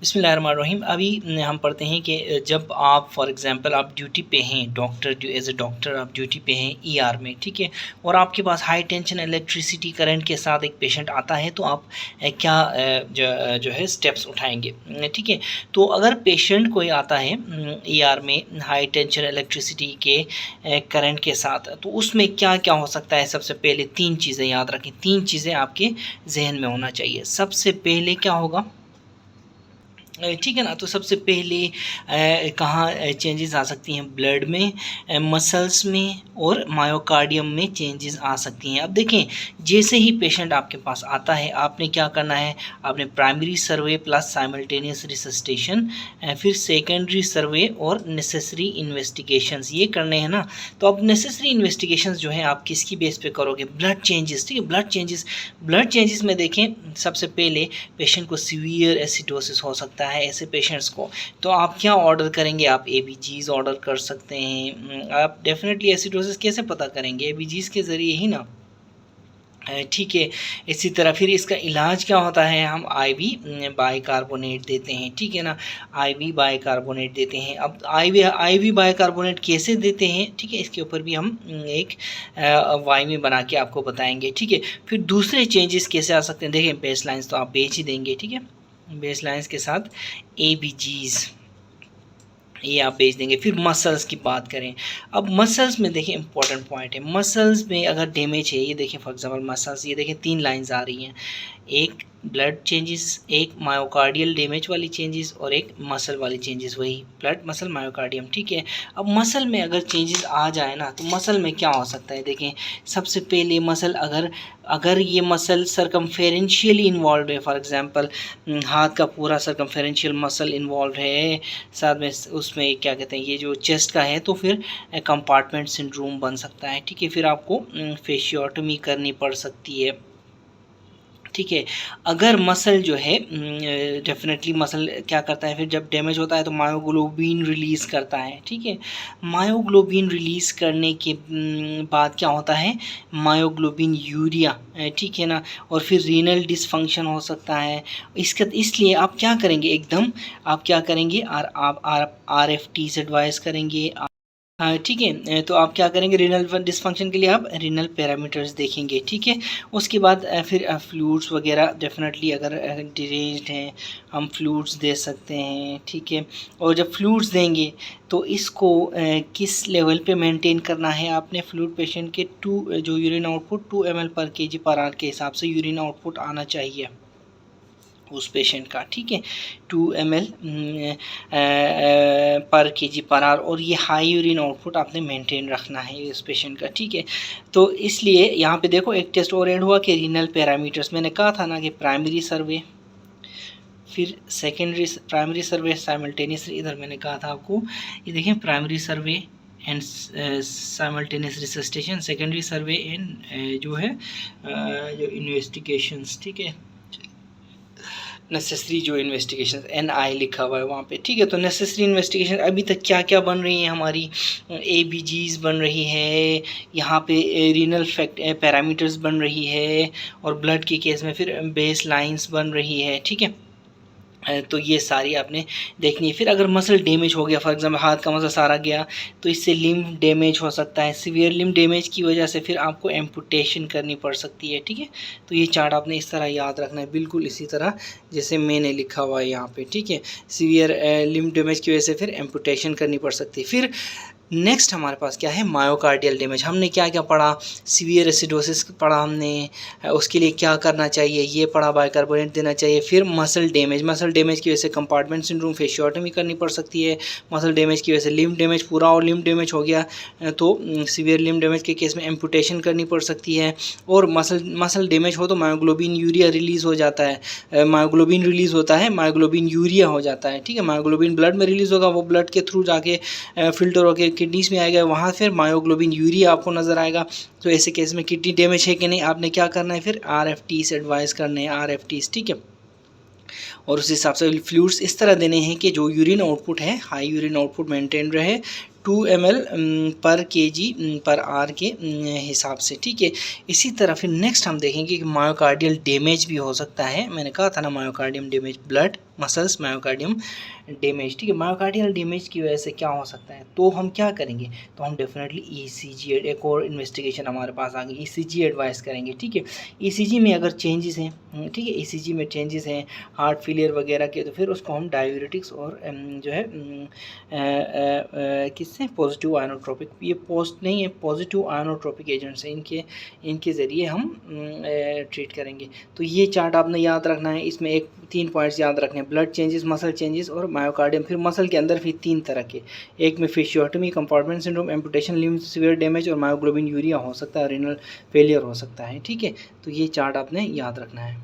बिस्मिल्लाहिर्रहमानिर्रहीम। अभी हम पढ़ते हैं कि जब आप फॉर एग्ज़ाम्पल आप ड्यूटी पे हैं, डॉक्टर जो एज ए डॉक्टर आप ड्यूटी पे हैं ईआर में, ठीक है, और आपके पास हाई टेंशन इलेक्ट्रिसिटी करंट के साथ एक पेशेंट आता है, तो आप क्या जो है स्टेप्स उठाएंगे, ठीक है। तो अगर पेशेंट कोई आता है ईआर में हाई टेंशन इलेक्ट्रिसिटी के करंट के साथ, तो उसमें क्या क्या हो सकता है। सबसे पहले 3 चीज़ें याद रखें, 3 चीज़ें आपके जहन में होना चाहिए। सबसे पहले क्या होगा, ठीक है ना। तो सबसे पहले कहाँ चेंजेस आ सकती हैं, ब्लड में, मसल्स में और मायोकार्डियम में चेंजेस आ सकती हैं। अब देखें, जैसे ही पेशेंट आपके पास आता है, आपने क्या करना है, आपने प्राइमरी सर्वे प्लस साइमल्टेनियस रिससिटेशन, फिर सेकेंडरी सर्वे और नेसेसरी इन्वेस्टिगेशंस ये करने हैं ना। तो अब नेसेसरी इन्वेस्टिगेशंस जो है आप किसकी बेस पे करोगे, ब्लड चेंजेस, ठीक है। ब्लड चेंजेस में देखें, सबसे पहले पेशेंट को सीवियर एसिडोसिस हो सकता है। ऐसे पेशेंट्स को तो आप क्या ऑर्डर करेंगे, आप एबीजीज ऑर्डर कर सकते हैं। आप डेफिनेटली एसिडोसिस कैसे पता करेंगे, एबीजीज के ज़रिए ही ना, ठीक है। इसी तरह फिर इसका इलाज क्या होता है, हम आईवी बाइकार्बोनेट देते हैं, ठीक है ना, आईवी बाइकार्बोनेट देते हैं। अब आईवी बाइकार्बोनेट कैसे देते हैं, ठीक है, इसके ऊपर भी हम एक वाई में बना के आपको बताएंगे, ठीक है। फिर दूसरे चेंजेस कैसे आ सकते हैं, देखें बेस लाइन्स तो आप बेच ही देंगे, ठीक है, बेस लाइन्स के साथ एबीजीज ये आप भेज देंगे। फिर मसल्स की बात करें, अब मसल्स में देखिए इंपॉर्टेंट पॉइंट है, मसल्स में अगर डैमेज है, ये देखें फॉर एग्जांपल मसल्स, ये देखें 3 लाइंस आ रही हैं, एक ब्लड चेंजेस, एक मायोकार्डियल डैमेज वाली चेंजेस और एक मसल वाली चेंजेस, वही ब्लड मसल मायोकार्डियम, ठीक है। अब मसल में अगर चेंजेस आ जाए ना, तो मसल में क्या हो सकता है, देखें सबसे पहले मसल अगर ये मसल सरकमफेरेंशियली इन्वॉल्व है, फॉर एग्जांपल हाथ का पूरा सरकमफेरेंशियल मसल इन्वॉल्व है, साथ में उसमें क्या कहते हैं ये जो चेस्ट का है, तो फिर कंपार्टमेंट सिंड्रोम बन सकता है, ठीक है। फिर आपको फेशियोटमी करनी पड़ सकती है, ठीक है। अगर मसल जो है डेफिनेटली मसल क्या करता है, फिर जब डैमेज होता है तो मायोग्लोबिन रिलीज़ करता है, ठीक है। मायोग्लोबिन रिलीज़ करने के बाद क्या होता है, मायोग्लोबिन यूरिया, ठीक है ना, और फिर रीनल डिसफंक्शन हो सकता है। इसलिए आप क्या करेंगे, एकदम आप क्या करेंगे, आप RFTs एडवाइस करेंगे, हाँ ठीक है। तो आप क्या करेंगे, रीनल डिसफंक्शन के लिए आप रीनल पैरामीटर्स देखेंगे, ठीक है। उसके बाद फिर फ्लूइड्स वगैरह डेफिनेटली अगर डिरेंज्ड हैं हम फ्लूइड्स दे सकते हैं, ठीक है। और जब फ्लूइड्स देंगे तो इसको किस लेवल पे मेंटेन करना है आपने, फ्लूइड पेशेंट के जो यूरिन आउटपुट 2 ml पर kg/h के हिसाब से यूरिन आउटपुट आना चाहिए उस पेशेंट का, ठीक है, 2 ml पर kg/h, और ये हाई यूरिन आउटपुट आपने मेंटेन रखना है इस पेशेंट का, ठीक है। तो इसलिए यहाँ पे देखो एक टेस्ट और ऐड हुआ कि रीनल पैरामीटर्स, मैंने कहा था ना कि प्राइमरी सर्वे फिर सेकेंडरी प्राइमरी सर्वे साइमल्टेनियसली, इधर मैंने कहा था आपको, ये देखें primary survey and simultaneous resuscitation, secondary survey and जो है जो इन्वेस्टिगेशंस, ठीक है, नेसेसरी जो इन्वेस्टिगेशन NI लिखा हुआ है वहाँ पे, ठीक है। तो नेसेसरी इन्वेस्टिगेशन अभी तक क्या क्या बन रही हैं हमारी, ABGs बन रही है, यहाँ पे रीनल पैरामीटर्स बन रही है, और ब्लड के केस में फिर बेस लाइन्स बन रही है, ठीक है। तो ये सारी आपने देखनी है। फिर अगर मसल डैमेज हो गया, फॉर एग्जांपल हाथ का मसल सारा गया, तो इससे लिम्ब डैमेज हो सकता है, सीवियर लिम्ब डैमेज की वजह से फिर आपको एम्पुटेशन करनी पड़ सकती है, ठीक है। तो ये चार्ट आपने इस तरह याद रखना है, बिल्कुल इसी तरह जैसे मैंने लिखा हुआ है यहाँ पे, ठीक है। सीवियर लिम्ब डैमेज की वजह से फिर एम्पुटेशन करनी पड़ सकती है। फिर नेक्स्ट हमारे पास क्या है, मायोकार्डियल डैमेज। हमने क्या क्या पढ़ा, सीवियर एसिडोसिस पढ़ा हमने, उसके लिए क्या करना चाहिए ये पढ़ा, बाइकार्बोनेट देना चाहिए। फिर मसल डैमेज की वजह से कंपार्टमेंट सिंड्रोम, फेशियोटमी करनी पड़ सकती है। मसल डैमेज की वजह से लिम्ब डैमेज, पूरा और लिम्ब डैमेज हो गया तो सीवियर लिम्ब डैमेज के केस में एम्पुटेशन करनी पड़ सकती है। और मसल डैमेज हो तो मायोग्लोबिन यूरिया रिलीज़ हो जाता है, मायोग्लोबिन रिलीज़ होता है, मायोग्लोबिन यूरिया हो जाता है, ठीक है। मायोग्लोबिन ब्लड में रिलीज़ होगा, वो ब्लड के थ्रू जाके फिल्टर होकर किडनीज में आएगा, वहाँ फिर मायोग्लोबिन यूरिया आपको नज़र आएगा। तो ऐसे केस में किडनी डैमेज है कि नहीं, आपने क्या करना है, फिर RFTs एडवाइस करने हैं, RFTs, ठीक है। और उस हिसाब से फ्लूइड्स इस तरह देने हैं कि जो यूरिन आउटपुट है, हाई यूरिन आउटपुट मेंटेन रहे 2 ml पर kg/h के हिसाब से, ठीक है। इसी तरह फिर नेक्स्ट हम देखेंगे कि मायोकार्डियल डैमेज भी हो सकता है, मैंने कहा था ना myocardium damage, blood muscles myocardium damage, ठीक है। मायोकार्डियल डैमेज की वजह से क्या हो सकता है, तो हम क्या करेंगे, तो हम डेफिनेटली ईसीजी, एक और इन्वेस्टिगेशन हमारे पास आ गई, ईसीजी एडवाइस करेंगे, ठीक है। ईसीजी में अगर चेंजेस हैं, ठीक है, ईसीजी में चेंजेस हैं, हार्ट फेलियर वगैरह के, तो फिर उसको हम डायूरेटिक्स और जो है किससे, पॉजिटिव आयनोट्रोपिक, ये पोस्ट नहीं है, पॉजिटिव आयनोट्रोपिक एजेंट्स हैं, इनके ज़रिए हम ट्रीट करेंगे। तो ये चार्ट आपने याद रखना है, इसमें 3 पॉइंट्स याद रखने हैं, ब्लड चेंजेस, मसल चेंजेस और मायोकार्डियम। फिर मसल के अंदर फिर 3 तरह के, एक में fasciotomy, compartment syndrome, amputation, limb severe damage और मायोग्लोबिन यूरिया हो सकता है, रीनल फेलियर हो सकता है, ठीक है। तो ये चार्ट आपने याद रखना है।